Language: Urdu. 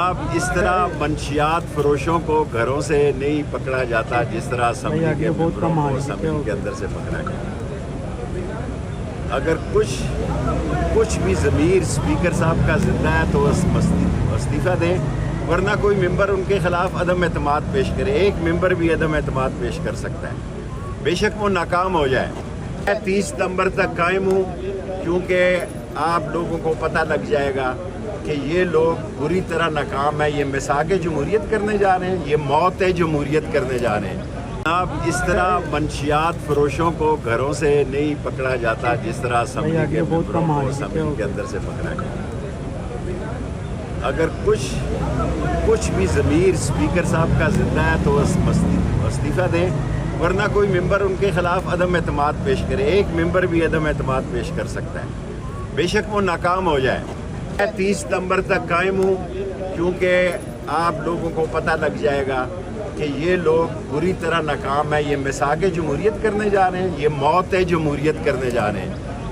جناب اس طرح منشیات فروشوں کو گھروں سے نہیں پکڑا جاتا جس طرح اسمبلی کے ممبروں کو اسمبلی کے اندر سے پکڑا گیا۔ اگر کچھ بھی ضمیر اسپیکر صاحب کا زندہ ہے تو استعفیٰ دیں، ورنہ کوئی ممبر ان کے خلاف عدم اعتماد پیش کرے۔ ایک ممبر بھی عدم اعتماد پیش کر سکتا ہے، بے شک وہ ناکام ہو جائے۔ میں 30 ستمبر تک قائم ہوں، کیونکہ آپ لوگوں کو پتہ لگ جائے گا کہ یہ لوگ بری طرح ناکام ہیں۔ یہ مساق جمہوریت کرنے جا رہے ہیں، یہ موت جمہوریت کرنے جا رہے ہیں۔ جناب اس طرح منشیات فروشوں کو گھروں سے نہیں پکڑا جاتا جس طرح اسمبلی کے ممبروں کو اسمبلی کے اندر سے پکڑا گیا۔ اگر کچھ بھی ضمیر اسپیکر صاحب کا زندہ ہے تو استعفیٰ دیں، ورنہ کوئی ممبر ان کے خلاف عدم اعتماد پیش کرے۔ ایک ممبر بھی عدم اعتماد پیش کر سکتا ہے، بے شک وہ ناکام ہو جائے۔ میں 30 ستمبر تک قائم ہوں، کیونکہ آپ لوگوں کو پتہ لگ جائے گا کہ یہ لوگ بری طرح ناکام ہیں۔ یہ مساق جمہوریت کرنے جا رہے ہیں، یہ موت جمہوریت کرنے جا رہے ہیں۔